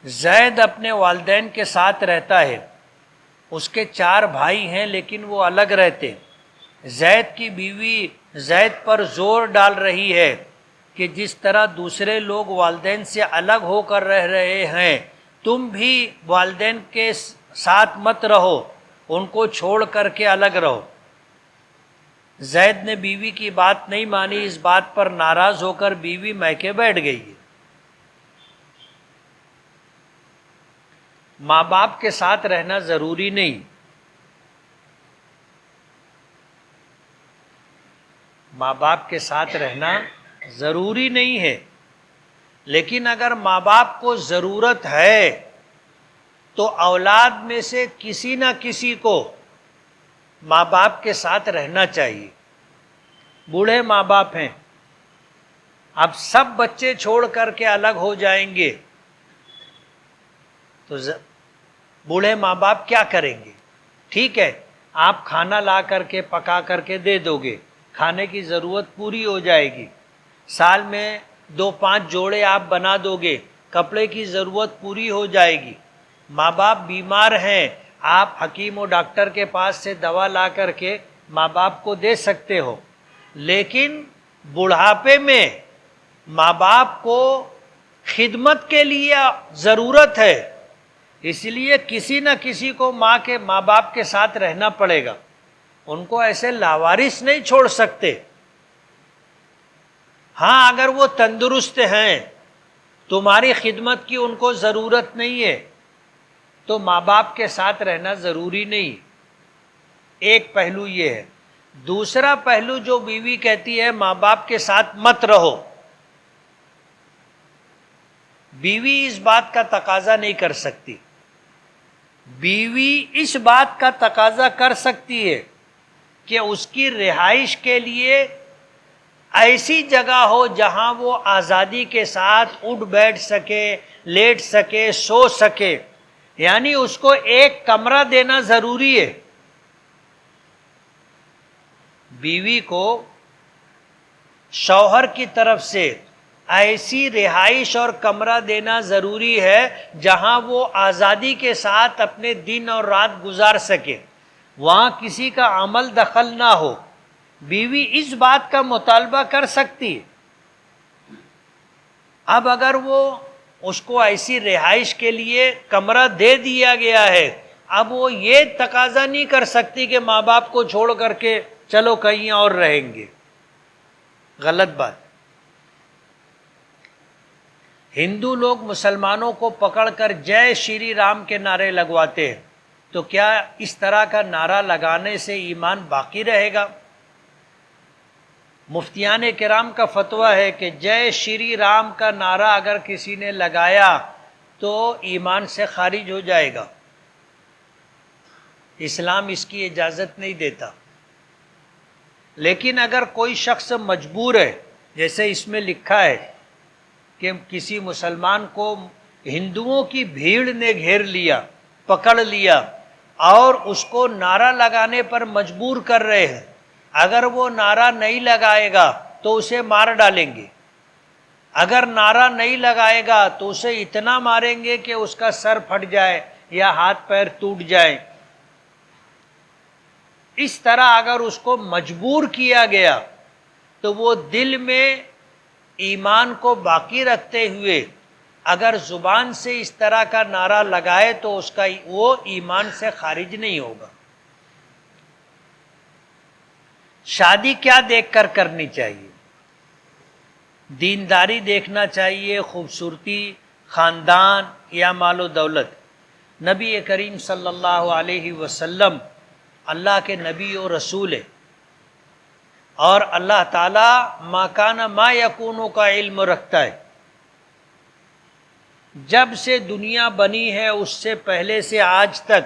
زید اپنے والدین کے ساتھ رہتا ہے، اس کے 4 بھائی ہیں لیکن وہ الگ رہتے۔ زید کی بیوی زید پر زور ڈال رہی ہے کہ جس طرح دوسرے لوگ والدین سے الگ ہو کر رہ رہے ہیں، تم بھی والدین کے ساتھ مت رہو، ان کو چھوڑ کر کے الگ رہو۔ زید نے بیوی کی بات نہیں مانی، اس بات پر ناراض ہو کر بیوی میکے بیٹھ گئی ہے۔ ماں باپ کے ساتھ رہنا ضروری نہیں، ماں باپ کے ساتھ رہنا ضروری نہیں ہے، لیکن اگر ماں باپ کو ضرورت ہے تو اولاد میں سے کسی نہ کسی کو ماں باپ کے ساتھ رہنا چاہیے۔ بوڑھے ماں باپ ہیں، اب سب بچے چھوڑ کر کے الگ ہو جائیں گے تو بوڑھے ماں باپ کیا کریں گے؟ ٹھیک ہے، آپ کھانا لا کر کے پکا کر کے دے دو گے، کھانے کی ضرورت پوری ہو جائے گی، سال میں 2-5 جوڑے آپ بنا دو گے، کپڑے کی ضرورت پوری ہو جائے گی۔ ماں باپ بیمار ہیں، آپ حکیم و ڈاکٹر کے پاس سے دوا لا کر کے ماں باپ کو دے سکتے ہو، لیکن بڑھاپے میں ماں باپ کو خدمت کے لیے ضرورت ہے، اس لیے کسی نہ کسی کو ماں باپ کے ساتھ رہنا پڑے گا، ان کو ایسے لاوارث نہیں چھوڑ سکتے۔ ہاں اگر وہ تندرست ہیں، تمہاری خدمت کی ان کو ضرورت نہیں ہے، تو ماں باپ کے ساتھ رہنا ضروری نہیں۔ ایک پہلو یہ ہے۔ دوسرا پہلو جو بیوی کہتی ہے ماں باپ کے ساتھ مت رہو، بیوی اس بات کا تقاضا نہیں کر سکتی۔ بیوی اس بات کا تقاضا کر سکتی ہے کہ اس کی رہائش کے لیے ایسی جگہ ہو جہاں وہ آزادی کے ساتھ اٹھ بیٹھ سکے، لیٹ سکے، سو سکے، یعنی اس کو ایک کمرہ دینا ضروری ہے۔ بیوی کو شوہر کی طرف سے ایسی رہائش اور کمرہ دینا ضروری ہے جہاں وہ آزادی کے ساتھ اپنے دن اور رات گزار سکے، وہاں کسی کا عمل دخل نہ ہو۔ بیوی اس بات کا مطالبہ کر سکتی ہے۔ اب اگر وہ اس کو ایسی رہائش کے لیے کمرہ دے دیا گیا ہے، اب وہ یہ تقاضا نہیں کر سکتی کہ ماں باپ کو چھوڑ کر کے چلو کہیں اور رہیں گے، غلط بات۔ ہندو لوگ مسلمانوں کو پکڑ کر جے شری رام کے نعرے لگواتے ہیں، تو کیا اس طرح کا نعرہ لگانے سے ایمان باقی رہے گا؟ مفتیان کرام کا فتویٰ ہے کہ جے شری رام کا نعرہ اگر کسی نے لگایا تو ایمان سے خارج ہو جائے گا، اسلام اس کی اجازت نہیں دیتا۔ لیکن اگر کوئی شخص مجبور ہے، جیسے اس میں لکھا ہے کہ کسی مسلمان کو ہندوؤں کی بھیڑ نے گھیر لیا، پکڑ لیا اور اس کو نعرہ لگانے پر مجبور کر رہے ہیں، اگر وہ نعرہ نہیں لگائے گا تو اسے مار ڈالیں گے، اگر نعرہ نہیں لگائے گا تو اسے اتنا ماریں گے کہ اس کا سر پھٹ جائے یا ہاتھ پیر ٹوٹ جائیں۔ اس طرح اگر اس کو مجبور کیا گیا تو وہ دل میں ایمان کو باقی رکھتے ہوئے اگر زبان سے اس طرح کا نعرہ لگائے تو اس کا وہ ایمان سے خارج نہیں ہوگا۔ شادی کیا دیکھ کر کرنی چاہیے؟ دینداری دیکھنا چاہیے، خوبصورتی، خاندان یا مال و دولت؟ نبی کریم صلی اللہ علیہ وسلم اللہ کے نبی و رسول ہے، اور اللہ تعالیٰ ما کان ما یکونو کا علم رکھتا ہے۔ جب سے دنیا بنی ہے اس سے پہلے سے آج تک،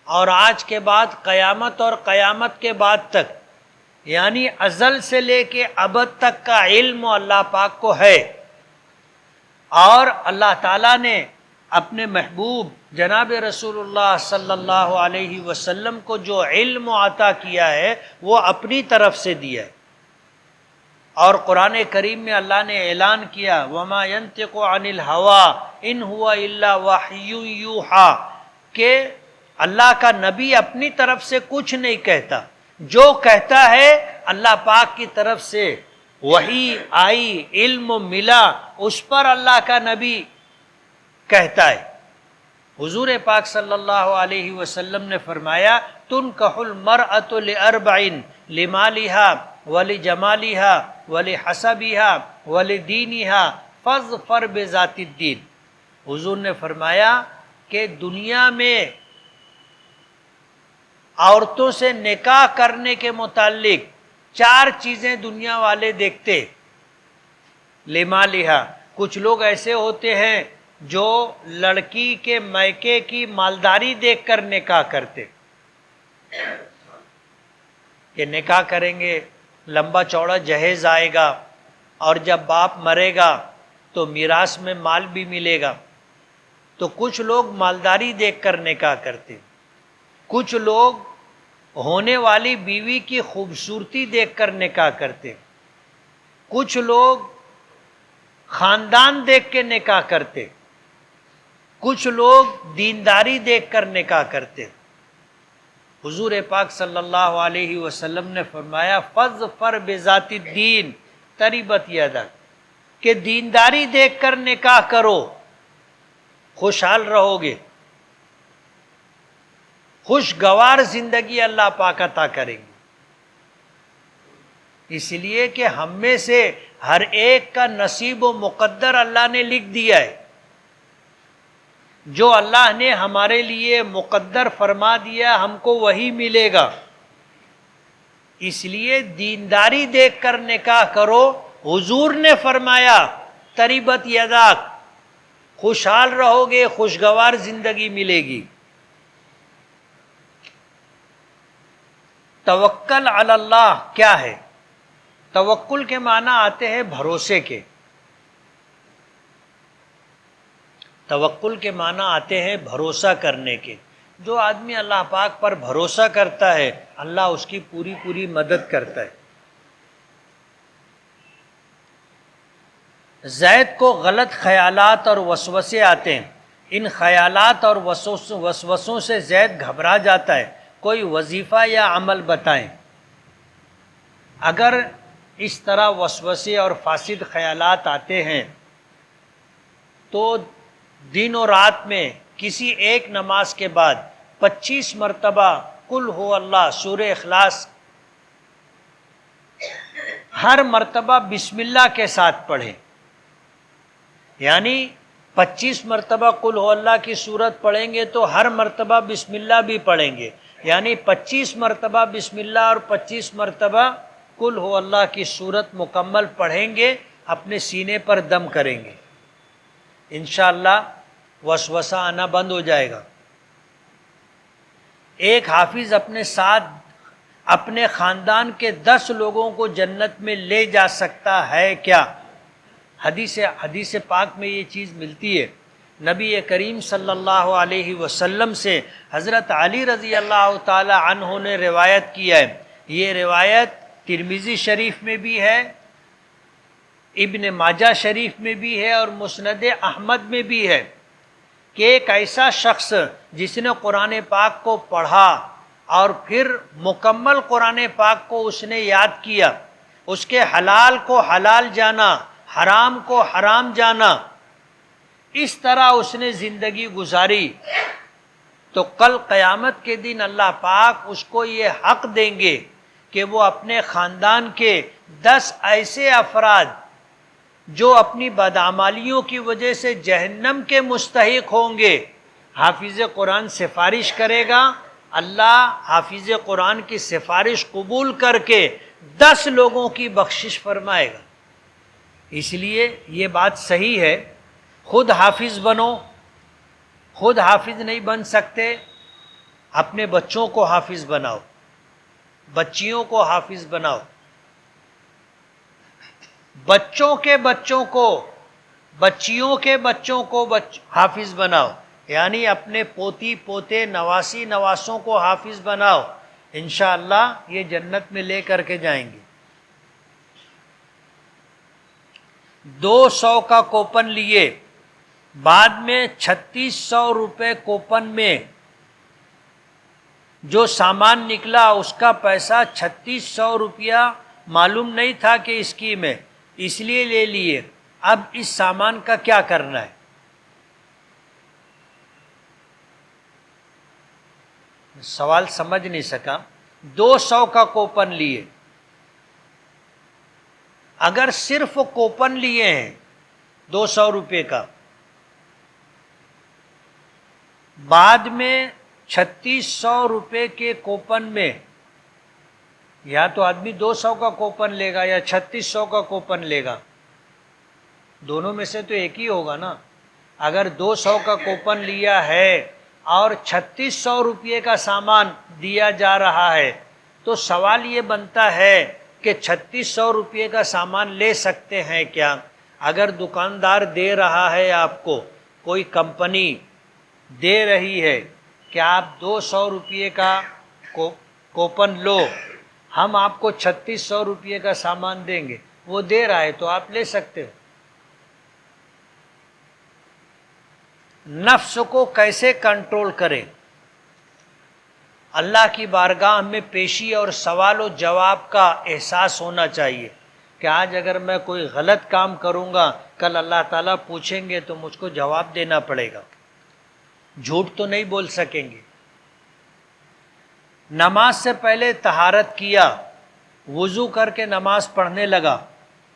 اور آج کے بعد قیامت اور قیامت کے بعد تک، یعنی ازل سے لے کے ابد تک کا علم اللہ پاک کو ہے۔ اور اللہ تعالیٰ نے اپنے محبوب جناب رسول اللہ صلی اللہ علیہ وسلم کو جو علم عطا کیا ہے وہ اپنی طرف سے دیا ہے۔ اور قرآن کریم میں اللہ نے اعلان کیا وَمَا يَنْتِقُ عَنِ الْهَوَىٰ ان ہوا الا وحی یوحا، کہ اللہ کا نبی اپنی طرف سے کچھ نہیں کہتا، جو کہتا ہے اللہ پاک کی طرف سے وحی آئی، علم ملا، اس پر اللہ کا نبی کہتا ہے۔ حضور پاک صلی اللہ علیہ وسلم نے فرمایا تنکح المرأۃ لاربع، لمالها ولجمالها ولحسبها ولدینها فاظفر بذات الدین۔ حضور نے فرمایا کہ دنیا میں عورتوں سے نکاح کرنے کے متعلق 4 چیزیں دنیا والے دیکھتے۔ لمالها، کچھ لوگ ایسے ہوتے ہیں جو لڑکی کے میکے کی مالداری دیکھ کر نکاح کرتے، کہ نکاح کریں گے، لمبا چوڑا جہیز آئے گا، اور جب باپ مرے گا تو میراث میں مال بھی ملے گا۔ تو کچھ لوگ مالداری دیکھ کر نکاح کرتے، کچھ لوگ ہونے والی بیوی کی خوبصورتی دیکھ کر نکاح کرتے، کچھ لوگ خاندان دیکھ کے نکاح کرتے، کچھ لوگ دینداری دیکھ کر نکاح کرتے۔ حضور پاک صلی اللہ علیہ وسلم نے فرمایا فاظفر بذات الدین تربت یدک، کہ دینداری دیکھ کر نکاح کرو، خوشحال رہو گے، خوشگوار زندگی اللہ پاک عطا کریں گے۔ اس لیے کہ ہم میں سے ہر ایک کا نصیب و مقدر اللہ نے لکھ دیا ہے، جو اللہ نے ہمارے لیے مقدر فرما دیا ہم کو وہی ملے گا۔ اس لیے دینداری دیکھ کر نکاح کرو، حضور نے فرمایا تربت یداک، خوشحال رہو گے، خوشگوار زندگی ملے گی۔ توکل علی اللہ کیا ہے؟ توکل کے معنی آتے ہیں بھروسے کے، توکل کے معنی آتے ہیں بھروسہ کرنے کے۔ جو آدمی اللہ پاک پر بھروسہ کرتا ہے اللہ اس کی پوری پوری مدد کرتا ہے۔ زید کو غلط خیالات اور وسوسے آتے ہیں، ان خیالات اور وسوسوں سے زید گھبرا جاتا ہے، کوئی وظیفہ یا عمل بتائیں۔ اگر اس طرح وسوسے اور فاسد خیالات آتے ہیں تو دن و رات میں کسی ایک نماز کے بعد 25 مرتبہ قل ہو اللہ سورہ اخلاص ہر مرتبہ بسم اللہ کے ساتھ پڑھیں، یعنی 25 مرتبہ قل ہو اللہ کی سورت پڑھیں گے تو ہر مرتبہ بسم اللہ بھی پڑھیں گے، یعنی 25 مرتبہ بسم اللہ اور 25 مرتبہ قل ہو اللہ کی سورت مکمل پڑھیں گے، اپنے سینے پر دم کریں گے، انشاءاللہ وسوسہ آنا بند ہو جائے گا۔ ایک حافظ اپنے ساتھ اپنے خاندان کے 10 لوگوں کو جنت میں لے جا سکتا ہے کیا؟ حدیث پاک میں یہ چیز ملتی ہے۔ نبی کریم صلی اللہ علیہ وسلم سے حضرت علی رضی اللہ تعالی عنہ نے روایت کیا ہے، یہ روایت ترمذی شریف میں بھی ہے، ابن ماجہ شریف میں بھی ہے اور مسند احمد میں بھی ہے، کہ ایک ایسا شخص جس نے قرآن پاک کو پڑھا اور پھر مکمل قرآن پاک کو اس نے یاد کیا، اس کے حلال کو حلال جانا، حرام کو حرام جانا، اس طرح اس نے زندگی گزاری، تو کل قیامت کے دن اللہ پاک اس کو یہ حق دیں گے کہ وہ اپنے خاندان کے 10 ایسے افراد جو اپنی بدعمالیوں کی وجہ سے جہنم کے مستحق ہوں گے، حافظ قرآن سفارش کرے گا، اللہ حافظ قرآن کی سفارش قبول کر کے 10 لوگوں کی بخشش فرمائے گا۔ اس لیے یہ بات صحیح ہے، خود حافظ بنو، خود حافظ نہیں بن سکتے، اپنے بچوں کو حافظ بناؤ، بچیوں کو حافظ بناؤ، بچوں کے بچوں کو، بچیوں کے بچوں کو حافظ بناؤ، یعنی اپنے پوتی پوتے نواسی نواسوں کو حافظ بناؤ، انشاءاللہ یہ جنت میں لے کر کے جائیں گے۔ 200 کا کوپن لیے بعد میں 3600 روپے کوپن میں جو سامان نکلا اس کا پیسہ 3600 روپیہ معلوم نہیں تھا کہ اسکیم ہے، اس لیے لے لیے. اب اس سامان کا کیا کرنا ہے؟ سوال سمجھ نہیں سکا. 200 کا کوپن لیے، اگر صرف کوپن لیے ہیں 200 روپے کا، بعد میں 3600 روپے کے کوپن میں یا تو آدمی 200 کا کوپن لے گا یا 3600 کا کوپن لے گا، دونوں میں سے تو ایک ہی ہوگا نا. اگر 200 کا کوپن لیا ہے اور 3600 روپے کا سامان دیا جا رہا ہے تو سوال یہ بنتا ہے کہ 3600 روپے کا سامان لے سکتے ہیں کیا؟ اگر دکاندار دے رہا ہے، آپ کو کوئی کمپنی دے رہی ہے کہ آپ 200 روپے کا کوپن لو، ہم آپ کو 3600 روپے کا سامان دیں گے، وہ دے رہا ہے تو آپ لے سکتے ہو. نفس کو کیسے کنٹرول کریں؟ اللہ کی بارگاہ میں پیشی اور سوال و جواب کا احساس ہونا چاہیے کہ آج اگر میں کوئی غلط کام کروں گا، کل اللہ تعالیٰ پوچھیں گے تو مجھ کو جواب دینا پڑے گا، جھوٹ تو نہیں بول سکیں گے. نماز سے پہلے طہارت کیا، وضو کر کے نماز پڑھنے لگا،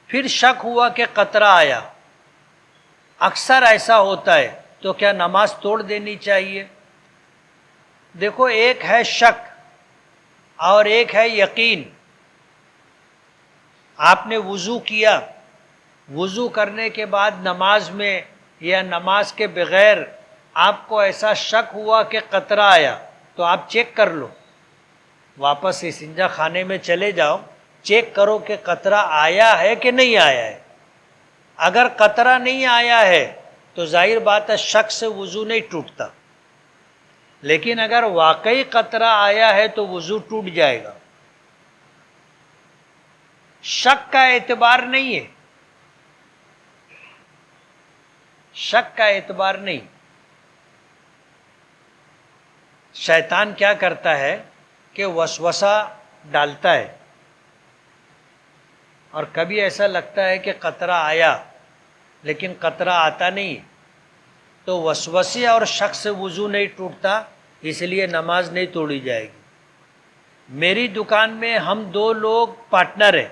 پھر شک ہوا کہ قطرہ آیا، اکثر ایسا ہوتا ہے، تو کیا نماز توڑ دینی چاہیے؟ دیکھو، ایک ہے شک اور ایک ہے یقین. آپ نے وضو کیا، وضو کرنے کے بعد نماز میں یا نماز کے بغیر آپ کو ایسا شک ہوا کہ قطرہ آیا تو آپ چیک کر لو، واپس استنجا خانے میں چلے جاؤ، چیک کرو کہ قطرہ آیا ہے کہ نہیں آیا ہے. اگر قطرہ نہیں آیا ہے تو ظاہر بات ہے شک سے وضو نہیں ٹوٹتا، لیکن اگر واقعی قطرہ آیا ہے تو وضو ٹوٹ جائے گا. شک کا اعتبار نہیں ہے، شک کا اعتبار نہیں. شیطان کیا کرتا ہے کہ وسوسہ ڈالتا ہے، اور کبھی ایسا لگتا ہے کہ قطرہ آیا لیکن قطرہ آتا نہیں، تو وسوسے اور شک سے وضو نہیں ٹوٹتا، اس لیے نماز نہیں توڑی جائے گی. میری دکان میں ہم 2 لوگ پارٹنر ہیں.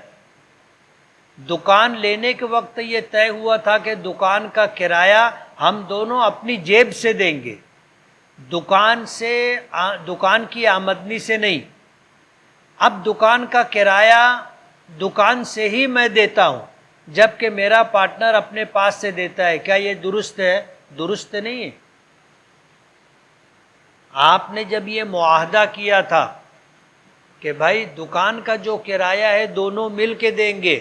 دکان لینے کے وقت یہ طے ہوا تھا کہ دکان کا کرایہ ہم دونوں اپنی جیب سے دیں گے، دکان کی آمدنی سے نہیں. اب دکان کا کرایہ دکان سے ہی میں دیتا ہوں، جبکہ میرا پارٹنر اپنے پاس سے دیتا ہے. کیا یہ درست ہے؟ درست نہیں ہے. آپ نے جب یہ معاہدہ کیا تھا کہ بھائی دکان کا جو کرایہ ہے دونوں مل کے دیں گے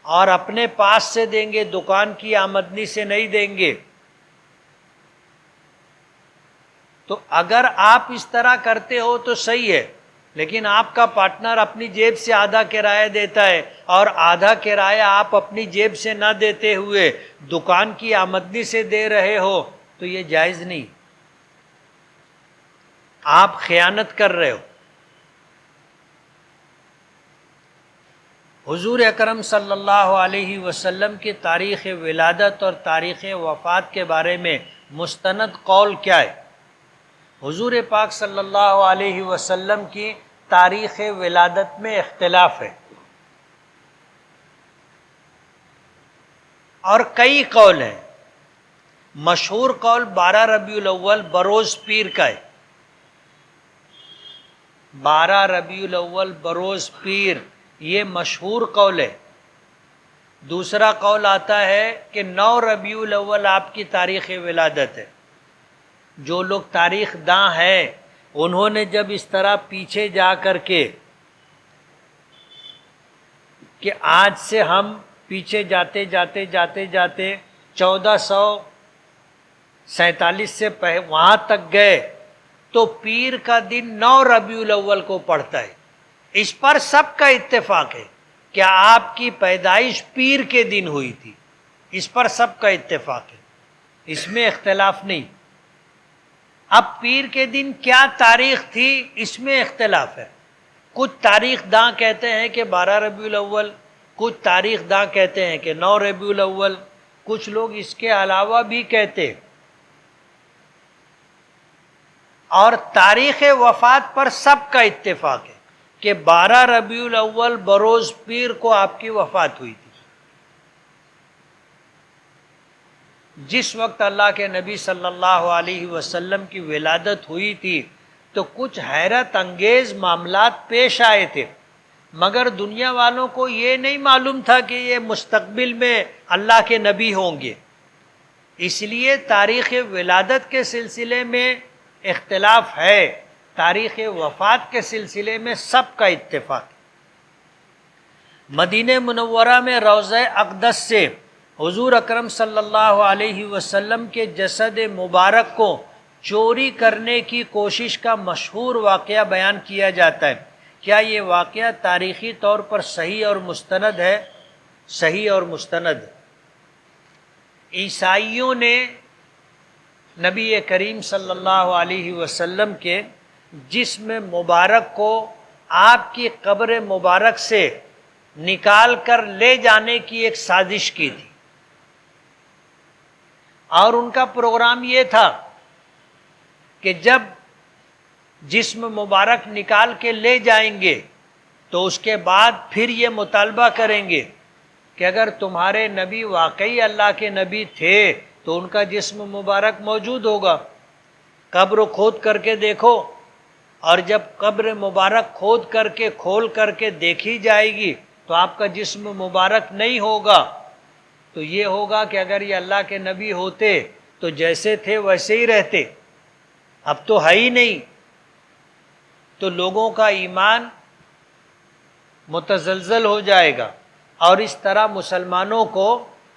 اور اپنے پاس سے دیں گے، دکان کی آمدنی سے نہیں دیں گے، تو اگر آپ اس طرح کرتے ہو تو صحیح ہے، لیکن آپ کا پارٹنر اپنی جیب سے آدھا کرایہ دیتا ہے اور آدھا کرایہ آپ اپنی جیب سے نہ دیتے ہوئے دکان کی آمدنی سے دے رہے ہو تو یہ جائز نہیں، آپ خیانت کر رہے ہو. حضور اکرم صلی اللہ علیہ وسلم کی تاریخ ولادت اور تاریخ وفات کے بارے میں مستند قول کیا ہے؟ حضور پاک صلی اللہ علیہ وسلم کی تاریخ ولادت میں اختلاف ہے اور کئی قول ہیں. مشہور قول 12 ربیع الاول بروز پیر کا ہے. 12 ربیع الاول بروز پیر یہ مشہور قول ہے. دوسرا قول آتا ہے کہ 9 ربیع الاول آپ کی تاریخ ولادت ہے. جو لوگ تاریخ داں ہیں انہوں نے جب اس طرح پیچھے جا کر کے کہ آج سے ہم پیچھے جاتے جاتے جاتے جاتے 1447 سے وہاں تک گئے تو پیر کا دن 9 ربیع الاول کو پڑتا ہے. اس پر سب کا اتفاق ہے کہ آپ کی پیدائش پیر کے دن ہوئی تھی، اس پر سب کا اتفاق ہے. اس میں اختلاف نہیں. اب پیر کے دن کیا تاریخ تھی اس میں اختلاف ہے. کچھ تاریخ داں کہتے ہیں کہ 12 ربیع الاول، کچھ تاریخ داں کہتے ہیں کہ 9 ربیع الاول، کچھ لوگ اس کے علاوہ بھی کہتے. اور تاریخ وفات پر سب کا اتفاق ہے کہ 12 ربیع الاول بروز پیر کو آپ کی وفات ہوئی تھی. جس وقت اللہ کے نبی صلی اللہ علیہ وسلم کی ولادت ہوئی تھی تو کچھ حیرت انگیز معاملات پیش آئے تھے، مگر دنیا والوں کو یہ نہیں معلوم تھا کہ یہ مستقبل میں اللہ کے نبی ہوں گے. اس لیے تاریخ ولادت کے سلسلے میں اختلاف ہے، تاریخ وفات کے سلسلے میں سب کا اتفاق. مدینہ منورہ میں روضہ اقدس سے حضور اکرم صلی اللہ علیہ وسلم کے جسد مبارک کو چوری کرنے کی کوشش کا مشہور واقعہ بیان کیا جاتا ہے. کیا یہ واقعہ تاریخی طور پر صحیح اور مستند ہے؟ صحیح اور مستند. عیسائیوں نے نبی کریم صلی اللہ علیہ وسلم کے جسم مبارک کو آپ کی قبر مبارک سے نکال کر لے جانے کی ایک سازش کی تھی، اور ان کا پروگرام یہ تھا کہ جب جسم مبارک نکال کے لے جائیں گے تو اس کے بعد پھر یہ مطالبہ کریں گے کہ اگر تمہارے نبی واقعی اللہ کے نبی تھے تو ان کا جسم مبارک موجود ہوگا. قبر کھود کر کے دیکھو، اور جب قبر مبارک کھول کر کے دیکھی جائے گی تو آپ کا جسم مبارک نہیں ہوگا. تو یہ ہوگا کہ اگر یہ اللہ کے نبی ہوتے تو جیسے تھے ویسے ہی رہتے، اب تو ہے ہی نہیں. تو لوگوں کا ایمان متزلزل ہو جائے گا، اور اس طرح مسلمانوں کو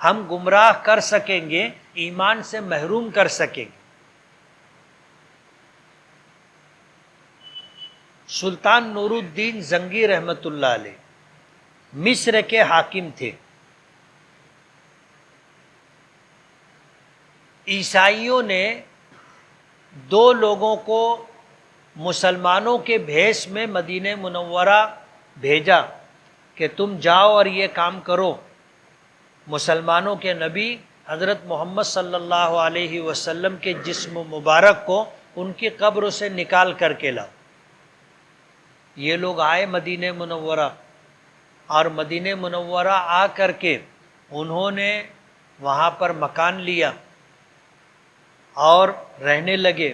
ہم گمراہ کر سکیں گے، ایمان سے محروم کر سکیں گے. سلطان نور الدین زنگی رحمۃ اللہ علیہ مصر کے حاکم تھے. عیسائیوں نے 2 لوگوں کو مسلمانوں کے بھیس میں مدینہ منورہ بھیجا کہ تم جاؤ اور یہ کام کرو، مسلمانوں کے نبی حضرت محمد صلی اللہ علیہ وسلم کے جسم مبارک کو ان کی قبر سے نکال کر کے لاؤ. یہ لوگ آئے مدینہ منورہ، اور مدینہ منورہ آ کر کے انہوں نے وہاں پر مکان لیا اور رہنے لگے.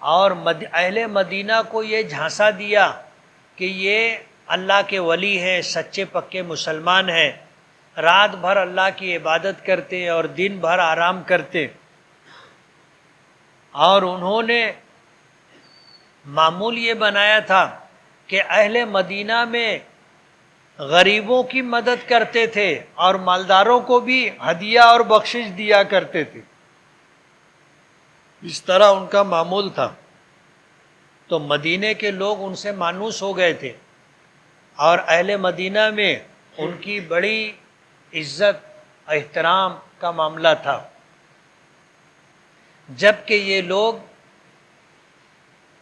اور اہل مدینہ کو یہ جھانسا دیا کہ یہ اللہ کے ولی ہیں، سچے پکے مسلمان ہیں، رات بھر اللہ کی عبادت کرتے اور دن بھر آرام کرتے. اور انہوں نے معمول یہ بنایا تھا کہ اہل مدینہ میں غریبوں کی مدد کرتے تھے اور مالداروں کو بھی ہدیہ اور بخشش دیا کرتے تھے. اس طرح ان کا معمول تھا. تو مدینے کے لوگ ان سے مانوس ہو گئے تھے، اور اہل مدینہ میں ان کی بڑی عزت احترام کا معاملہ تھا. جب کہ یہ لوگ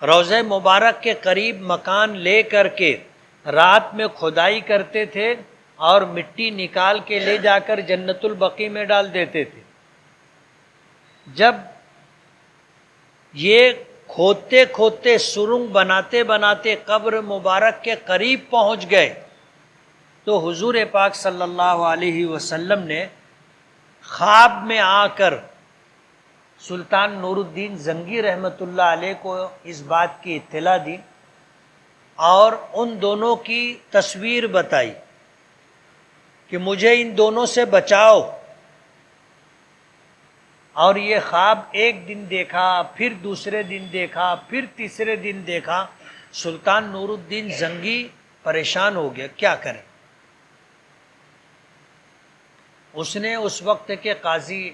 روضہ مبارک کے قریب مکان لے کر کے رات میں کھدائی کرتے تھے اور مٹی نکال کے لے جا کر جنت البقیع میں ڈال دیتے تھے. جب یہ کھودتے کھودتے سرنگ بناتے بناتے قبر مبارک کے قریب پہنچ گئے تو حضور پاک صلی اللہ علیہ وسلم نے خواب میں آ کر سلطان نور الدین زنگی رحمۃ اللہ علیہ کو اس بات کی اطلاع دی، اور ان دونوں کی تصویر بتائی کہ مجھے ان دونوں سے بچاؤ. اور یہ خواب ایک دن دیکھا، پھر دوسرے دن دیکھا، پھر تیسرے دن دیکھا. سلطان نور الدین زنگی پریشان ہو گیا، کیا کرے. اس نے اس وقت کے قاضی،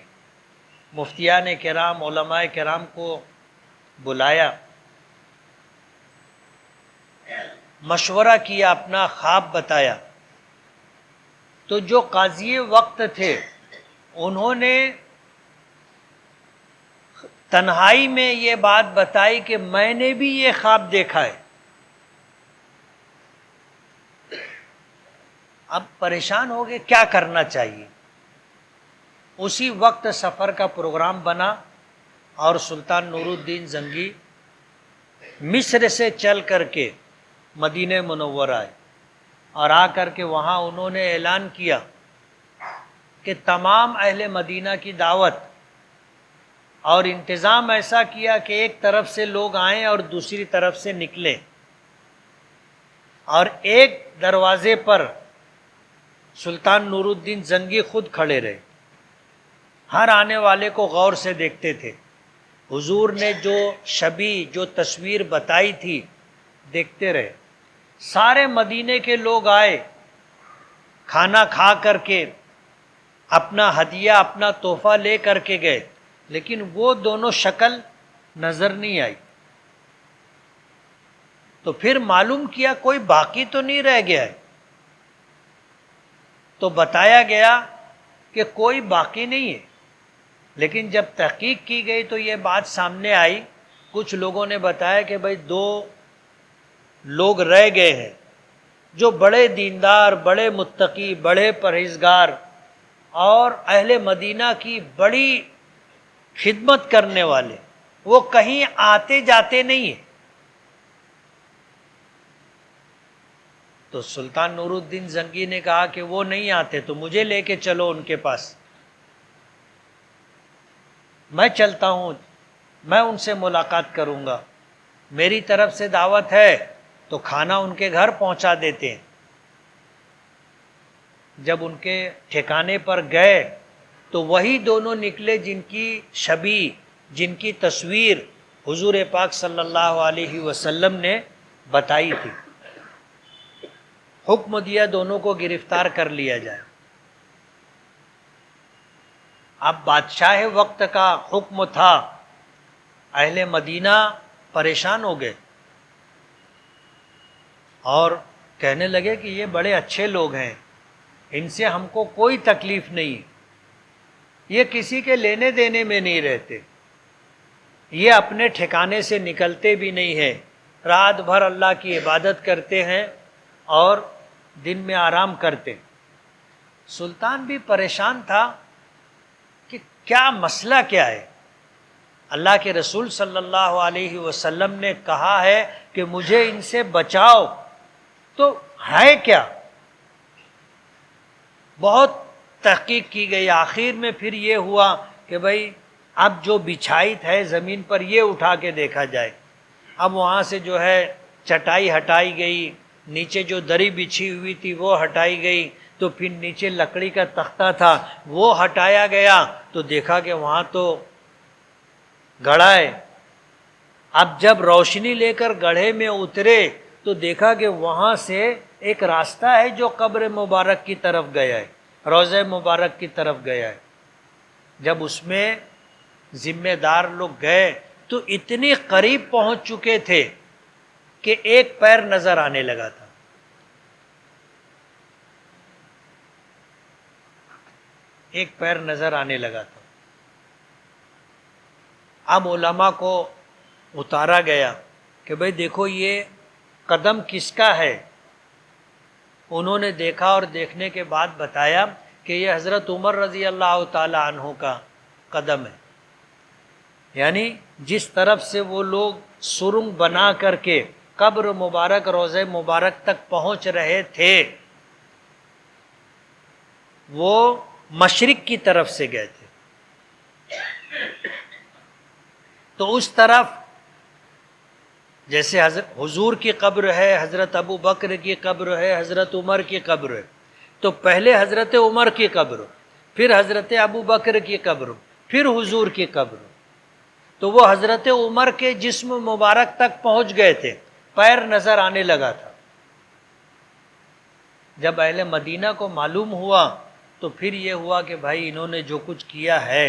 مفتیان کرام، علماء کرام کو بلایا، مشورہ کیا، اپنا خواب بتایا. تو جو قاضی وقت تھے انہوں نے تنہائی میں یہ بات بتائی کہ میں نے بھی یہ خواب دیکھا ہے. اب پریشان ہو گئے کیا کرنا چاہیے. اسی وقت سفر کا پروگرام بنا اور سلطان نور الدین زنگی مصر سے چل کر کے مدینہ منورہ آئے اور آ کر کے وہاں انہوں نے اعلان کیا کہ تمام اہل مدینہ کی دعوت، اور انتظام ایسا کیا کہ ایک طرف سے لوگ آئیں اور دوسری طرف سے نکلیں، اور ایک دروازے پر سلطان نور الدین زنگی خود کھڑے رہے، ہر آنے والے کو غور سے دیکھتے تھے. حضور نے جو شبیہ، جو تصویر بتائی تھی دیکھتے رہے. سارے مدینے کے لوگ آئے، کھانا کھا کر کے اپنا ہدیہ، اپنا تحفہ لے کر کے گئے، لیکن وہ دونوں شکل نظر نہیں آئی. تو پھر معلوم کیا کوئی باقی تو نہیں رہ گیا ہے. تو بتایا گیا کہ کوئی باقی نہیں ہے، لیکن جب تحقیق کی گئی تو یہ بات سامنے آئی. کچھ لوگوں نے بتایا کہ بھائی 2 لوگ رہ گئے ہیں جو بڑے دیندار، بڑے متقی، بڑے پرہیزگار اور اہل مدینہ کی بڑی خدمت کرنے والے، وہ کہیں آتے جاتے نہیں ہیں. تو سلطان نور الدین زنگی نے کہا کہ وہ نہیں آتے تو مجھے لے کے چلو ان کے پاس، میں چلتا ہوں، میں ان سے ملاقات کروں گا. میری طرف سے دعوت ہے تو کھانا ان کے گھر پہنچا دیتے ہیں. جب ان کے ٹھکانے پر گئے تو وہی دونوں نکلے جن کی شبیہ، جن کی تصویر حضور پاک صلی اللہ علیہ وسلم نے بتائی تھی. حکم دیا دونوں کو گرفتار کر لیا جائے. اب بادشاہ وقت کا حکم تھا، اہل مدینہ پریشان ہو گئے اور کہنے لگے کہ یہ بڑے اچھے لوگ ہیں، ان سے ہم کو کوئی تکلیف نہیں، یہ کسی کے لینے دینے میں نہیں رہتے، یہ اپنے ٹھکانے سے نکلتے بھی نہیں ہیں، رات بھر اللہ کی عبادت کرتے ہیں اور دن میں آرام کرتے. سلطان بھی پریشان تھا کہ کیا مسئلہ کیا ہے. اللہ کے رسول صلی اللہ علیہ وسلم نے کہا ہے کہ مجھے ان سے بچاؤ، تو ہے کیا؟ بہت تحقیق کی گئی، آخر میں پھر یہ ہوا کہ بھائی اب جو بچھائیت ہے زمین پر یہ اٹھا کے دیکھا جائے. اب وہاں سے جو ہے چٹائی ہٹائی گئی، نیچے جو دری بچھی ہوئی تھی وہ ہٹائی گئی، تو پھر نیچے لکڑی کا تختہ تھا وہ ہٹایا گیا، تو دیکھا کہ وہاں تو گڑھا ہے. اب جب روشنی لے کر گڑھے میں اترے تو دیکھا کہ وہاں سے ایک راستہ ہے جو قبر مبارک کی طرف گیا ہے، روضہ مبارک کی طرف گیا ہے. جب اس میں ذمہ دار لوگ گئے تو اتنی قریب پہنچ چکے تھے کہ ایک پیر نظر آنے لگا تھا. ایک پیر نظر آنے لگا تھا. اب علماء کو اتارا گیا کہ بھئی دیکھو یہ قدم کس کا ہے. انہوں نے دیکھا اور دیکھنے کے بعد بتایا کہ یہ حضرت عمر رضی اللہ تعالی عنہ کا قدم ہے. یعنی جس طرف سے وہ لوگ سرنگ بنا کر کے قبر مبارک، روضہ مبارک تک پہنچ رہے تھے، وہ مشرق کی طرف سے گئے تھے. تو اس طرف جیسے حضور کی قبر ہے، حضرت ابو بکر کی قبر ہے، حضرت عمر کی قبر ہے، تو پہلے حضرت عمر کی قبر، پھر حضرت ابو بکر کی قبر، پھر حضور کی قبر. تو وہ حضرت عمر کے جسم مبارک تک پہنچ گئے تھے، پیر نظر آنے لگا تھا. جب اہل مدینہ کو معلوم ہوا تو پھر یہ ہوا کہ بھائی انہوں نے جو کچھ کیا ہے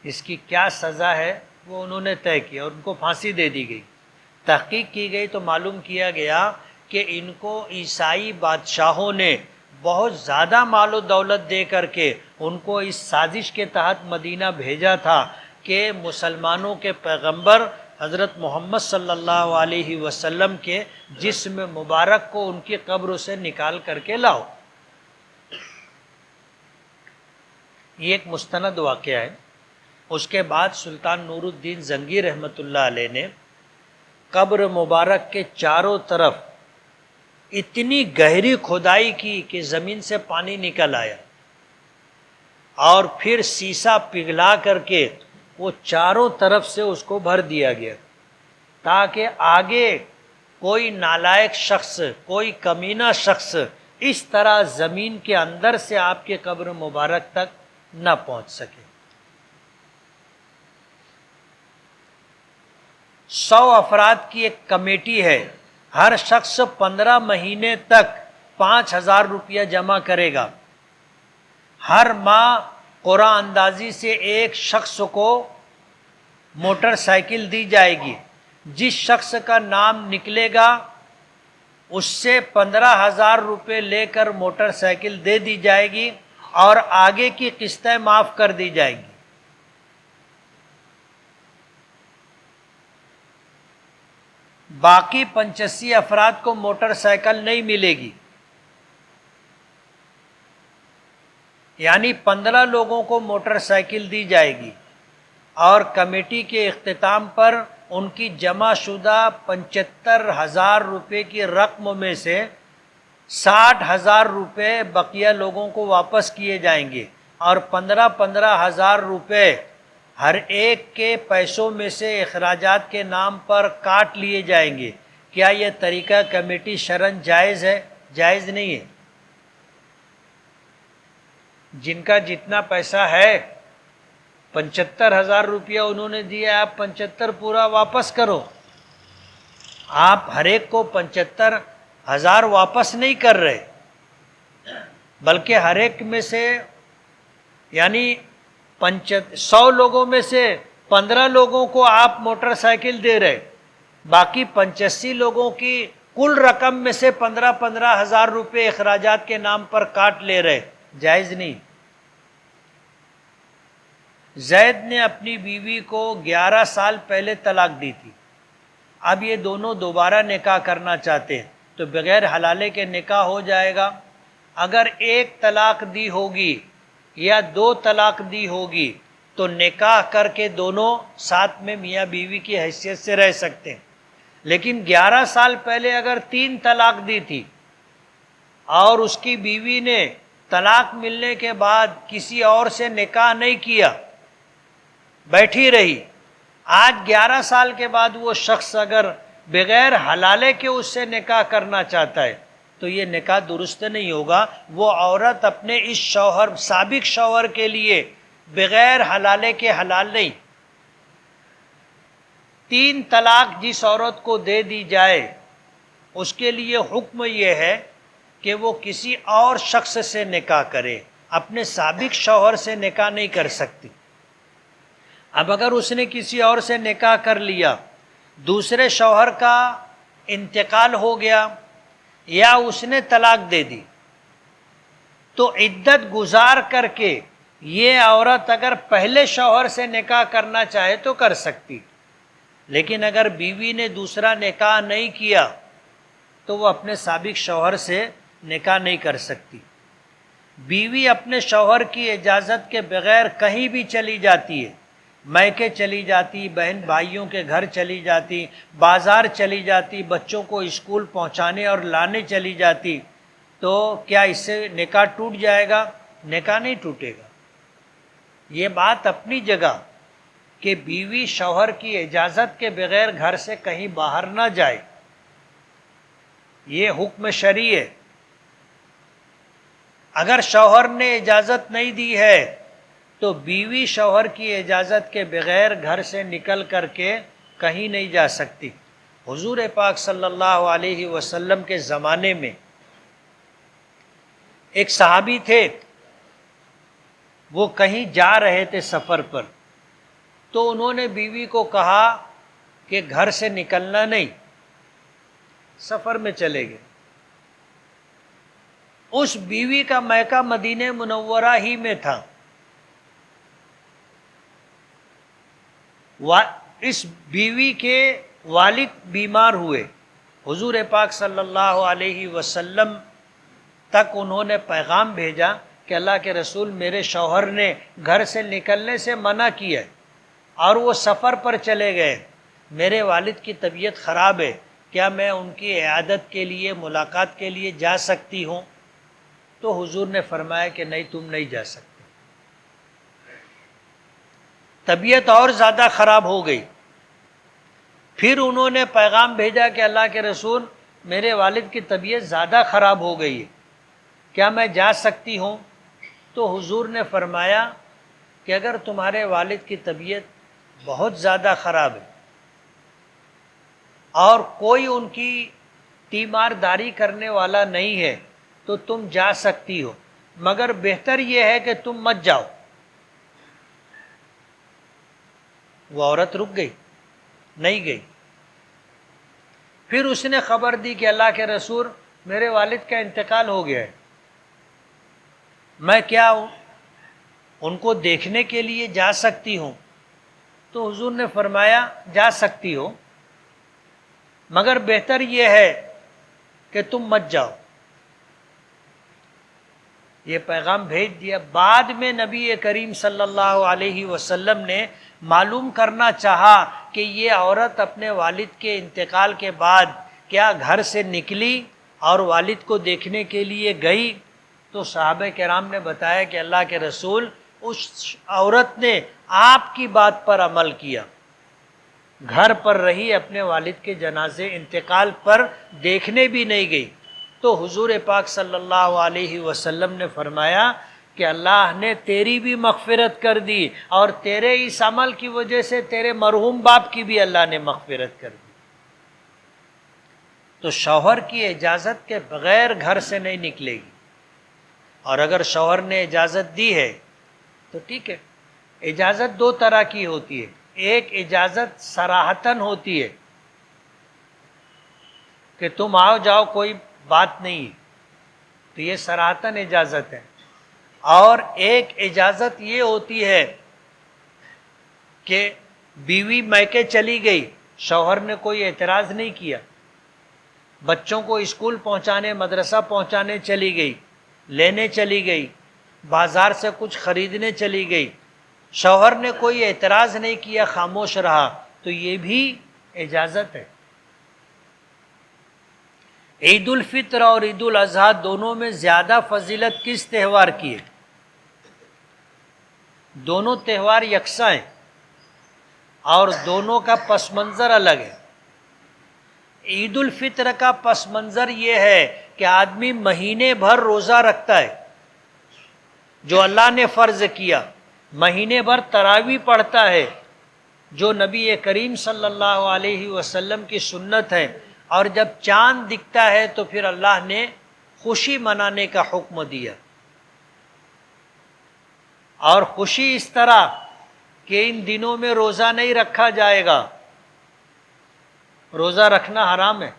اس کی کیا سزا ہے وہ انہوں نے طے کیا اور ان کو پھانسی دے دی گئی. تحقیق کی گئی تو معلوم کیا گیا کہ ان کو عیسائی بادشاہوں نے بہت زیادہ مال و دولت دے کر کے ان کو اس سازش کے تحت مدینہ بھیجا تھا کہ مسلمانوں کے پیغمبر حضرت محمد صلی اللہ علیہ وسلم کے جسم مبارک کو ان کی قبر سے نکال کر کے لاؤ۔ یہ ایک مستند واقعہ ہے۔ اس کے بعد سلطان نور الدین زنگی رحمۃ اللہ علیہ نے قبر مبارک کے چاروں طرف اتنی گہری کھدائی کی کہ زمین سے پانی نکل آیا، اور پھر سیسا پگھلا کر کے وہ چاروں طرف سے اس کو بھر دیا گیا، تاکہ آگے کوئی نالائق شخص، کوئی کمینہ شخص اس طرح زمین کے اندر سے آپ کے قبر مبارک تک نہ پہنچ سکے۔ 100 افراد کی ایک کمیٹی ہے، ہر شخص 15 مہینے تک 5000 روپیہ جمع کرے گا۔ ہر ماہ قرعہ اندازی سے ایک شخص کو موٹر سائیکل دی جائے گی، جس شخص کا نام نکلے گا اس سے 15,000 روپے لے کر موٹر سائیکل دے دی جائے گی اور آگے کی قسطیں معاف کر دی جائیں گی۔ باقی 85 افراد کو موٹر سائیکل نہیں ملے گی، یعنی 15 لوگوں کو موٹر سائیکل دی جائے گی، اور کمیٹی کے اختتام پر ان کی جمع شدہ 75,000 روپے کی رقم میں سے 60,000 روپے بقیہ لوگوں کو واپس کیے جائیں گے، اور 15,000 روپے ہر ایک کے پیسوں میں سے اخراجات کے نام پر کاٹ لیے جائیں گے۔ کیا یہ طریقہ کمیٹی شرعاً جائز ہے؟ جائز نہیں ہے۔ جن کا جتنا پیسہ ہے، 75,000 روپیہ انہوں نے دیا، آپ 75 پورا واپس کرو۔ آپ ہر ایک کو 75,000 واپس نہیں کر رہے، بلکہ ہر ایک میں سے یعنی 100 لوگوں میں سے 15 لوگوں کو آپ موٹر سائیکل دے رہے، باقی 85 لوگوں کی کل رقم میں سے 15,000 روپے اخراجات کے نام پر کاٹ لے رہے، جائز نہیں۔ زید نے اپنی بیوی کو 11 سال پہلے طلاق دی تھی، اب یہ دونوں دوبارہ نکاح کرنا چاہتے ہیں تو بغیر حلالے کے نکاح ہو جائے گا؟ اگر ایک طلاق دی ہوگی یا 2 طلاق دی ہوگی تو نکاح کر کے دونوں ساتھ میں میاں بیوی کی حیثیت سے رہ سکتے ہیں، لیکن 11 سال پہلے اگر 3 طلاق دی تھی اور اس کی بیوی نے طلاق ملنے کے بعد کسی اور سے نکاح نہیں کیا، بیٹھی رہی، آج 11 سال کے بعد وہ شخص اگر بغیر حلالے کے اس سے نکاح کرنا چاہتا ہے تو یہ نکاح درست نہیں ہوگا۔ وہ عورت اپنے اس شوہر، سابق شوہر کے لیے بغیر حلالے کے حلال نہیں۔ 3 طلاق جس عورت کو دے دی جائے اس کے لیے حکم یہ ہے کہ وہ کسی اور شخص سے نکاح کرے، اپنے سابق شوہر سے نکاح نہیں کر سکتی۔ اب اگر اس نے کسی اور سے نکاح کر لیا، دوسرے شوہر کا انتقال ہو گیا یا اس نے طلاق دے دی، تو عدت گزار کر کے یہ عورت اگر پہلے شوہر سے نکاح کرنا چاہے تو کر سکتی، لیکن اگر بیوی نے دوسرا نکاح نہیں کیا تو وہ اپنے سابق شوہر سے نکاح نہیں کر سکتی۔ بیوی اپنے شوہر کی اجازت کے بغیر کہیں بھی چلی جاتی ہے، میکے چلی جاتی، بہن بھائیوں کے گھر چلی جاتی، بازار چلی جاتی، بچوں کو اسکول پہنچانے اور لانے چلی جاتی، تو کیا اس سے نکاح ٹوٹ جائے گا؟ نکاح نہیں ٹوٹے گا۔ یہ بات اپنی جگہ کہ بیوی شوہر کی اجازت کے بغیر گھر سے کہیں باہر نہ جائے، یہ حکم شرعی ہے۔ اگر شوہر نے اجازت نہیں دی ہے تو بیوی شوہر کی اجازت کے بغیر گھر سے نکل کر کے کہیں نہیں جا سکتی۔ حضور پاک صلی اللہ علیہ وسلم کے زمانے میں ایک صحابی تھے، وہ کہیں جا رہے تھے سفر پر، تو انہوں نے بیوی کو کہا کہ گھر سے نکلنا نہیں، سفر میں چلے گئے، اس بیوی کا میکہ مدینہ منورہ ہی میں تھا. اس بیوی کے والد بیمار ہوئے. حضور پاک صلی اللہ علیہ وسلم تک انہوں نے پیغام بھیجا کہ اللہ کے رسول میرے شوہر نے گھر سے نکلنے سے منع کیا ہے اور وہ سفر پر چلے گئے. میرے والد کی طبیعت خراب ہے، کیا میں ان کی عیادت کے لیے، ملاقات کے لیے جا سکتی ہوں؟ تو حضور نے فرمایا کہ نہیں، تم نہیں جا سکتے. طبیعت اور زیادہ خراب ہو گئی. پھر انہوں نے پیغام بھیجا کہ اللہ کے رسول میرے والد کی طبیعت زیادہ خراب ہو گئی ہے، کیا میں جا سکتی ہوں؟ تو حضور نے فرمایا کہ اگر تمہارے والد کی طبیعت بہت زیادہ خراب ہے اور کوئی ان کی تیمارداری کرنے والا نہیں ہے تو تم جا سکتی ہو، مگر بہتر یہ ہے کہ تم مت جاؤ. وہ عورت رک گئی، نہیں گئی. پھر اس نے خبر دی کہ اللہ کے رسول میرے والد کا انتقال ہو گیا ہے، میں کیا ان کو دیکھنے کے لیے جا سکتی ہوں؟ تو حضور نے فرمایا جا سکتی ہو، مگر بہتر یہ ہے کہ تم مت جاؤ. یہ پیغام بھیج دیا. بعد میں نبی کریم صلی اللہ علیہ وسلم نے معلوم کرنا چاہا کہ یہ عورت اپنے والد کے انتقال کے بعد کیا گھر سے نکلی اور والد کو دیکھنے کے لیے گئی. تو صحابہ کرام نے بتایا کہ اللہ کے رسول اس عورت نے آپ کی بات پر عمل کیا، گھر پر رہی، اپنے والد کے جنازے انتقال پر دیکھنے بھی نہیں گئی. تو حضور پاک صلی اللہ علیہ وسلم نے فرمایا کہ اللہ نے تیری بھی مغفرت کر دی اور تیرے اس عمل کی وجہ سے تیرے مرحوم باپ کی بھی اللہ نے مغفرت کر دی. تو شوہر کی اجازت کے بغیر گھر سے نہیں نکلے گی، اور اگر شوہر نے اجازت دی ہے تو ٹھیک ہے. اجازت دو طرح کی ہوتی ہے. ایک اجازت صراحتاً ہوتی ہے کہ تم آؤ جاؤ کوئی بات نہیں، تو یہ صراحتاً اجازت ہے. اور ایک اجازت یہ ہوتی ہے کہ بیوی میکے چلی گئی، شوہر نے کوئی اعتراض نہیں کیا، بچوں کو اسکول پہنچانے، مدرسہ پہنچانے چلی گئی، لینے چلی گئی، بازار سے کچھ خریدنے چلی گئی، شوہر نے کوئی اعتراض نہیں کیا، خاموش رہا، تو یہ بھی اجازت ہے. عید الفطر اور عید الاضحیٰ دونوں میں زیادہ فضیلت کس تہوار کی ہے؟ دونوں تہوار یکساں ہیں اور دونوں کا پس منظر الگ ہے. عید الفطر کا پس منظر یہ ہے کہ آدمی مہینے بھر روزہ رکھتا ہے جو اللہ نے فرض کیا، مہینے بھر تراویح پڑھتا ہے جو نبی کریم صلی اللہ علیہ وسلم کی سنت ہے، اور جب چاند دکھتا ہے تو پھر اللہ نے خوشی منانے کا حکم دیا. اور خوشی اس طرح کہ ان دنوں میں روزہ نہیں رکھا جائے گا، روزہ رکھنا حرام ہے.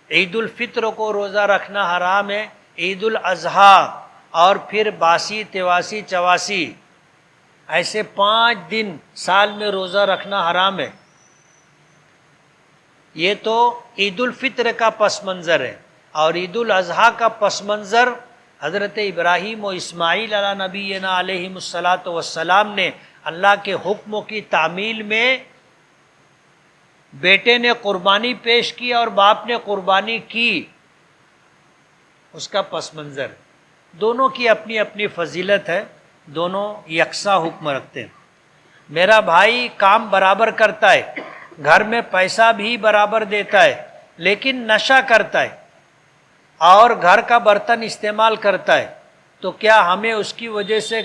عید الفطر کو روزہ رکھنا حرام ہے. عید الاضحیٰ اور پھر باسی، تواسی، چواسی، ایسے 5 دن سال میں روزہ رکھنا حرام ہے. یہ تو عید الفطر کا پس منظر ہے. اور عید الاضحیٰ کا پس منظر حضرت ابراہیم و اسماعیل علی نبینا علیہم الصلاۃ والسلام نے اللہ کے حکموں کی تعمیل میں بیٹے نے قربانی پیش کی اور باپ نے قربانی کی، اس کا پس منظر. دونوں کی اپنی اپنی فضیلت ہے، دونوں یکساں حکم رکھتے ہیں. میرا بھائی کام برابر کرتا ہے، گھر میں پیسہ بھی برابر دیتا ہے، لیکن نشہ کرتا ہے اور گھر کا برتن استعمال کرتا ہے، تو کیا ہمیں اس کی وجہ سے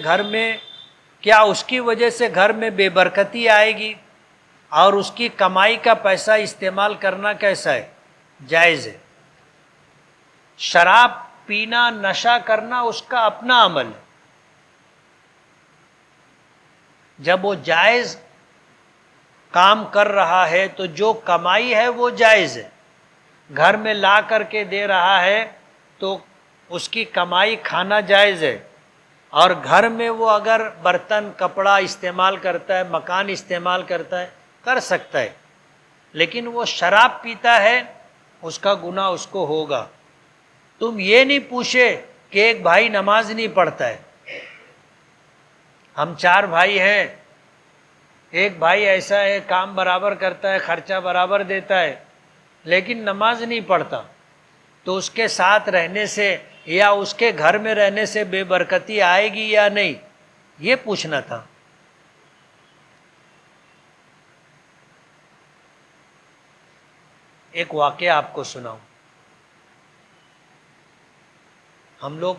گھر میں بے برکتی آئے گی؟ اور اس کی کمائی کا پیسہ استعمال کرنا کیسا ہے؟ جائز ہے. شراب پینا، نشہ کرنا اس کا اپنا عمل ہے. جب وہ جائز کام کر رہا ہے تو جو کمائی ہے وہ جائز ہے. گھر میں لا کر کے دے رہا ہے تو اس کی کمائی کھانا جائز ہے، اور گھر میں وہ اگر برتن کپڑا استعمال کرتا ہے، مکان استعمال کرتا ہے، کر سکتا ہے، لیکن وہ شراب پیتا ہے، اس کا گناہ اس کو ہوگا۔ تم یہ نہیں پوچھے کہ ایک بھائی نماز نہیں پڑھتا ہے، ہم 4 بھائی ہیں، ایک بھائی ایسا ہے کام برابر کرتا ہے، خرچہ برابر دیتا ہے، لیکن نماز نہیں پڑھتا، تو اس کے ساتھ رہنے سے یا اس کے گھر میں رہنے سے بے برکتی آئے گی یا نہیں، یہ پوچھنا تھا۔ ایک واقعہ آپ کو سناؤں۔ ہم لوگ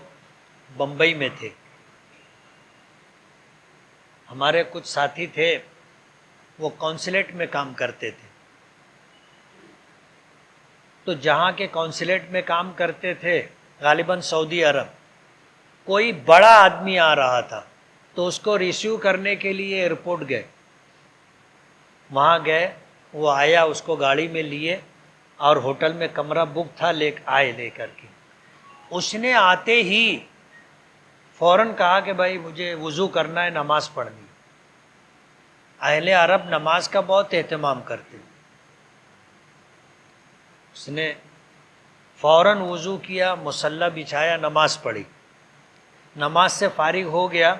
بمبئی میں تھے، ہمارے کچھ ساتھی تھے، وہ کونسلیٹ میں کام کرتے تھے، تو جہاں کے کونسلیٹ میں کام کرتے تھے غالباً سعودی عرب، کوئی بڑا آدمی آ رہا تھا، تو اس کو ریسیو کرنے کے لیے ایئرپورٹ گئے، وہاں گئے، وہ آیا، اس کو گاڑی میں لیے اور ہوٹل میں کمرہ بک تھا، لے کر کے اس نے آتے ہی فوراً کہا کہ بھائی مجھے وضو کرنا ہے، نماز پڑھنی۔ اہل عرب نماز کا بہت اہتمام کرتے، اس نے فوراً وضو کیا، مصلی بچھایا، نماز پڑھی، نماز سے فارغ ہو گیا،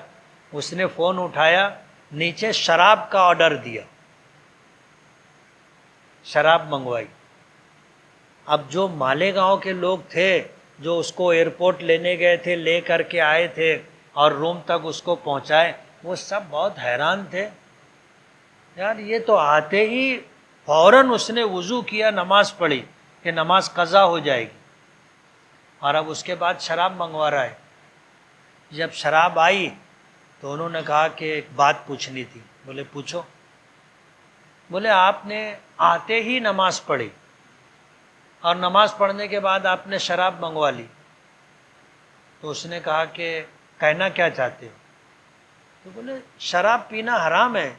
اس نے فون اٹھایا، نیچے شراب کا آرڈر دیا، شراب منگوائی۔ اب جو مالیگاؤں کے لوگ تھے جو اس کو ایئرپورٹ لینے گئے تھے، لے کر کے آئے تھے اور روم تک اس کو پہنچائے، وہ سب بہت حیران تھے، یار یہ تو آتے ہی فوراً اس نے وضو کیا، نماز پڑھی کہ نماز قضا ہو جائے گی، اور اب اس کے بعد شراب منگوا رہا ہے۔ جب شراب آئی تو انہوں نے کہا کہ ایک بات پوچھنی تھی۔ بولے پوچھو۔ بولے آپ نے آتے ہی نماز پڑھی اور نماز پڑھنے کے بعد آپ نے شراب منگوا لی، تو اس نے کہا کہ کہنا کیا چاہتے ہو؟ تو بولے شراب پینا حرام ہے۔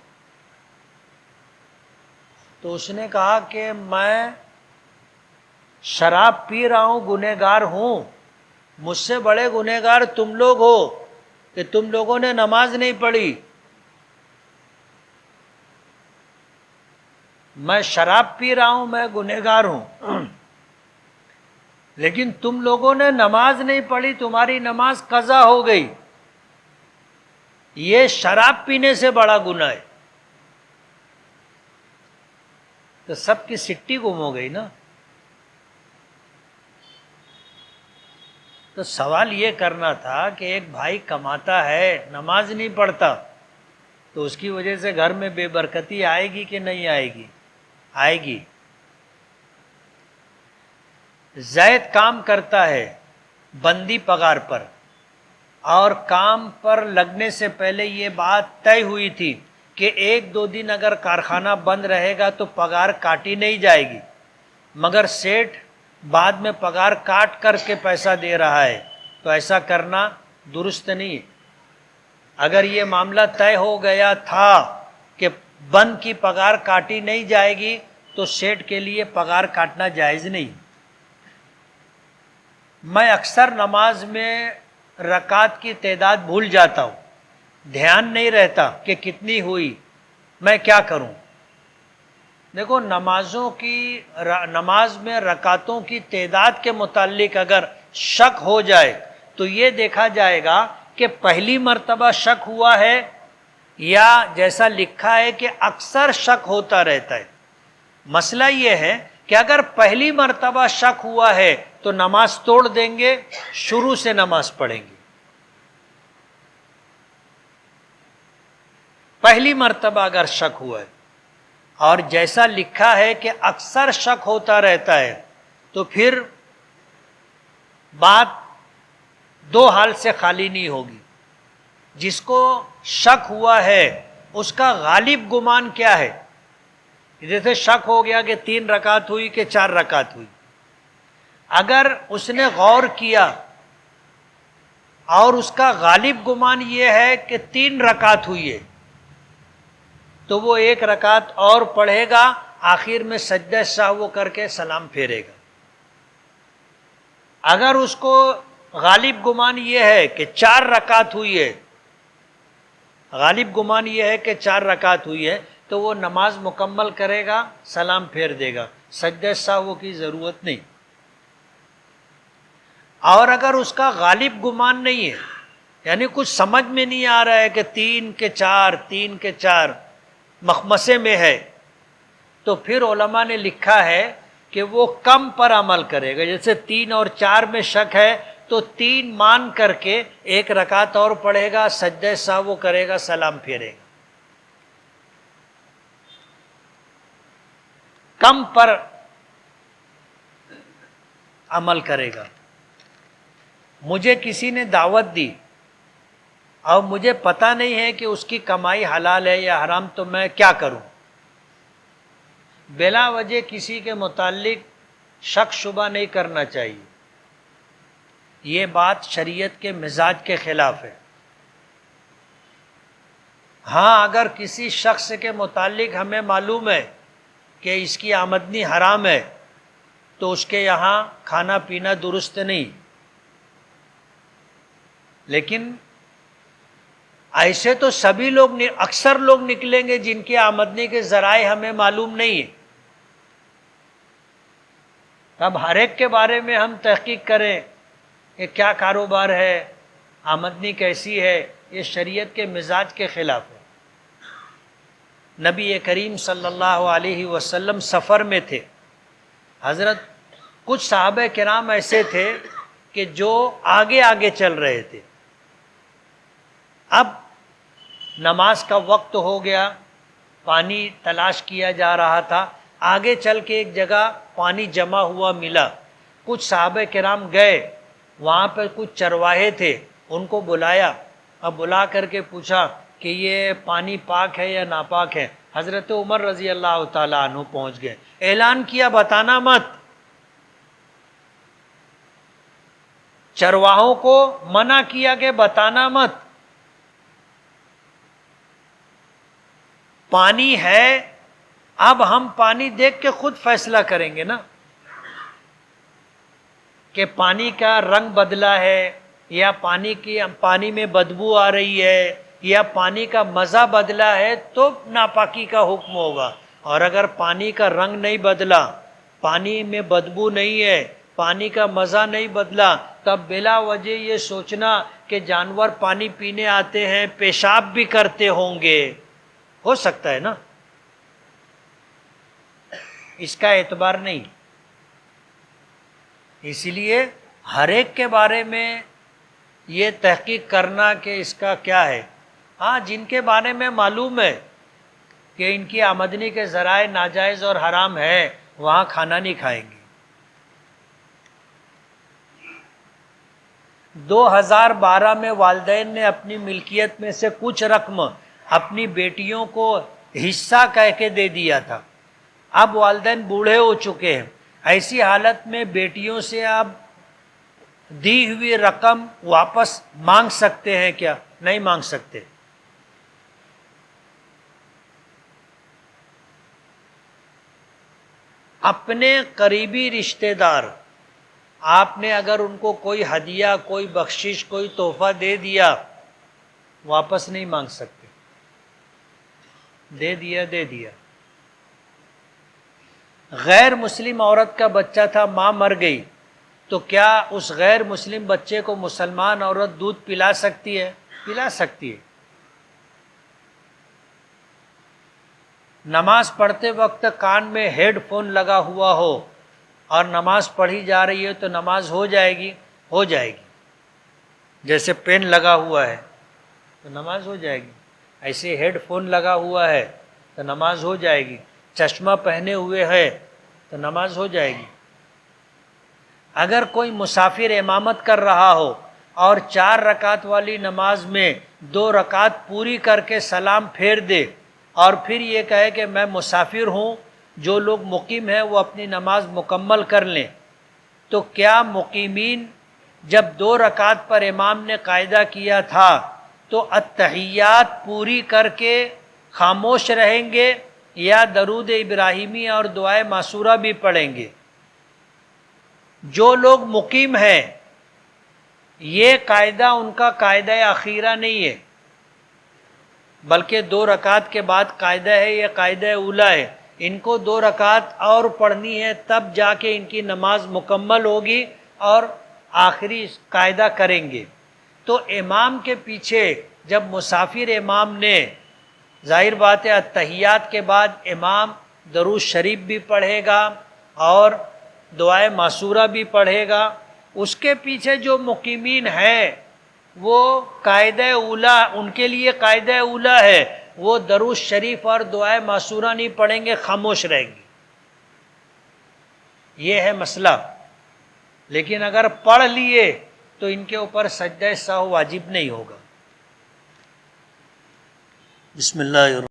تو اس نے کہا کہ میں شراب پی رہا ہوں، گنہگار ہوں، مجھ سے بڑے گنہگار تم لوگ ہو کہ تم لوگوں نے نماز نہیں پڑھی۔ میں شراب پی رہا ہوں، میں گنہگار ہوں، لیکن تم لوگوں نے نماز نہیں پڑھی، تمہاری نماز قضا ہو گئی، یہ شراب پینے سے بڑا گناہ ہے۔ تو سب کی سٹی گم ہو گئی نا۔ تو سوال یہ کرنا تھا کہ ایک بھائی کماتا ہے، نماز نہیں پڑھتا، تو اس کی وجہ سے گھر میں بے برکتی آئے گی کہ نہیں آئے گی؟ آئے گی۔ زید کام کرتا ہے بندی پگار پر، اور کام پر لگنے سے پہلے یہ بات طے ہوئی تھی کہ 1-2 دن اگر کارخانہ بند رہے گا تو پگار کاٹی نہیں جائے گی، مگر سیٹھ بعد میں پگار کاٹ کر کے پیسہ دے رہا ہے، تو ایسا کرنا درست نہیں ہے۔ اگر یہ معاملہ طے ہو گیا تھا کہ بند کی پگار کاٹی نہیں جائے گی تو سیٹھ کے لیے پگار کاٹنا جائز نہیں۔ میں اکثر نماز میں رکعت کی تعداد بھول جاتا ہوں، دھیان نہیں رہتا کہ کتنی ہوئی، میں کیا کروں؟ دیکھو نماز میں رکعتوں کی تعداد کے متعلق اگر شک ہو جائے تو یہ دیکھا جائے گا کہ پہلی مرتبہ شک ہوا ہے یا جیسا لکھا ہے کہ اکثر شک ہوتا رہتا ہے۔ مسئلہ یہ ہے کہ اگر پہلی مرتبہ شک ہوا ہے تو نماز توڑ دیں گے، شروع سے نماز پڑھیں گے۔ پہلی مرتبہ اگر شک ہوا ہے اور جیسا لکھا ہے کہ اکثر شک ہوتا رہتا ہے، تو پھر بات 2 حال سے خالی نہیں ہوگی۔ جس کو شک ہوا ہے اس کا غالب گمان کیا ہے؟ جیسے شک ہو گیا کہ 3 رکعت ہوئی کہ 4 رکعت ہوئی، اگر اس نے غور کیا اور اس کا غالب گمان یہ ہے کہ 3 رکعت ہوئی ہے، تو وہ 1 رکعت اور پڑھے گا، آخر میں سجدہ سہو کر کے سلام پھیرے گا۔ اگر اس کو غالب گمان یہ ہے کہ 4 رکعت ہوئی ہے، غالب گمان یہ ہے کہ 4 رکعت ہوئی ہے، تو وہ نماز مکمل کرے گا، سلام پھیر دے گا، سجدہ سہو کی ضرورت نہیں۔ اور اگر اس کا غالب گمان نہیں ہے، یعنی کچھ سمجھ میں نہیں آ رہا ہے کہ 3 کے 4 3 کے 4 مخمسے میں ہے، تو پھر علماء نے لکھا ہے کہ وہ کم پر عمل کرے گا۔ جیسے 3 اور 4 میں شک ہے تو 3 مان کر کے 1 رکعت اور پڑھے گا، سجدہ سہو کرے گا، سلام پھیرے گا، کم پر عمل کرے گا۔ مجھے کسی نے دعوت دی اور مجھے پتہ نہیں ہے کہ اس کی کمائی حلال ہے یا حرام، تو میں کیا کروں؟ بلا وجہ کسی کے متعلق شک شبہ نہیں کرنا چاہیے، یہ بات شریعت کے مزاج کے خلاف ہے۔ ہاں، اگر کسی شخص کے متعلق ہمیں معلوم ہے کہ اس کی آمدنی حرام ہے تو اس کے یہاں کھانا پینا درست نہیں، لیکن ایسے تو سبھی لوگ، اکثر لوگ نکلیں گے جن کی آمدنی کے ذرائع ہمیں معلوم نہیں ہے۔ اب ہر ایک کے بارے میں ہم تحقیق کریں کہ کیا کاروبار ہے، آمدنی کیسی ہے، یہ شریعت کے مزاج کے خلاف ہے۔ نبی کریم صلی اللہ علیہ وسلم سفر میں تھے، حضرت کچھ صحابہ کرام ایسے تھے کہ جو آگے آگے چل رہے تھے۔ اب نماز کا وقت ہو گیا، پانی تلاش کیا جا رہا تھا، آگے چل کے ایک جگہ پانی جمع ہوا ملا، کچھ صحابہ کرام گئے، وہاں پہ کچھ چرواہے تھے، ان کو بلایا، اب بلا کر کے پوچھا کہ یہ پانی پاک ہے یا ناپاک ہے۔ حضرت عمر رضی اللہ تعالیٰ عنہ پہنچ گئے، اعلان کیا بتانا مت، چرواہوں کو منع کیا کہ بتانا مت، پانی ہے، اب ہم پانی دیکھ کے خود فیصلہ کریں گے نا کہ پانی کا رنگ بدلا ہے یا پانی میں بدبو آ رہی ہے یا پانی کا مزہ بدلا ہے تو ناپاکی کا حکم ہوگا، اور اگر پانی کا رنگ نہیں بدلا، پانی میں بدبو نہیں ہے، پانی کا مزہ نہیں بدلا، تب بلا وجہ یہ سوچنا کہ جانور پانی پینے آتے ہیں پیشاب بھی کرتے ہوں گے، ہو سکتا ہے نا، اس کا اعتبار نہیں۔ اس لیے ہر ایک کے بارے میں یہ تحقیق کرنا کہ اس کا کیا ہے۔ ہاں، جن کے بارے میں معلوم ہے کہ ان کی آمدنی کے ذرائع ناجائز اور حرام ہے، وہاں کھانا نہیں کھائیں گے۔ 2012 میں والدین نے اپنی ملکیت میں سے کچھ رقم اپنی بیٹیوں کو حصہ کہہ کے دے دیا تھا، اب والدین بوڑھے ہو چکے ہیں، ایسی حالت میں بیٹیوں سے آپ دی ہوئی رقم واپس مانگ سکتے ہیں کیا؟ نہیں مانگ سکتے۔ اپنے قریبی رشتہ دار، آپ نے اگر ان کو کوئی ہدیہ، کوئی بخشش، کوئی تحفہ دے دیا، واپس نہیں مانگ سکتے، دے دیا دے دیا۔ غیر مسلم عورت کا بچہ تھا، ماں مر گئی، تو کیا اس غیر مسلم بچے کو مسلمان عورت دودھ پلا سکتی ہے؟ پلا سکتی ہے۔ نماز پڑھتے وقت کان میں ہیڈ فون لگا ہوا ہو اور نماز پڑھی جا رہی ہے تو نماز ہو جائے گی؟ ہو جائے گی۔ جیسے پین لگا ہوا ہے تو نماز ہو جائے گی، ایسے ہیڈ فون لگا ہوا ہے تو نماز ہو جائے گی، چشمہ پہنے ہوئے ہے تو نماز ہو جائے گی۔ اگر کوئی مسافر امامت کر رہا ہو اور 4 رکعت والی نماز میں 2 رکعت پوری کر کے سلام پھیر دے اور پھر یہ کہے کہ میں مسافر ہوں، جو لوگ مقیم ہیں وہ اپنی نماز مکمل کر لیں، تو کیا مقیمین جب 2 رکعت پر امام نے قاعدہ کیا تھا تو اتحیات پوری کر کے خاموش رہیں گے یا درود ابراہیمی اور دعائے معصورہ بھی پڑھیں گے؟ جو لوگ مقیم ہیں یہ قاعدہ ان کا قاعدہ اخیرہ نہیں ہے، بلکہ 2 رکعت کے بعد قاعدہ ہے، یہ قاعدہ اولا ہے۔ ان کو 2 رکعت اور پڑھنی ہے، تب جا کے ان کی نماز مکمل ہوگی اور آخری قاعدہ کریں گے۔ تو امام کے پیچھے جب مسافر امام نے، ظاہر بات ہے اتحیات کے بعد امام درود شریف بھی پڑھے گا اور دعائے معصورہ بھی پڑھے گا، اس کے پیچھے جو مقیمین ہیں وہ قاعدہ اولا، ان کے لیے قاعدہ اولا ہے، وہ درود شریف اور دعائے معصورہ نہیں پڑھیں گے، خاموش رہیں گے۔ یہ ہے مسئلہ۔ لیکن اگر پڑھ لیے تو ان کے اوپر سجدہ سہو واجب نہیں ہوگا۔ بسم اللہ الرحمن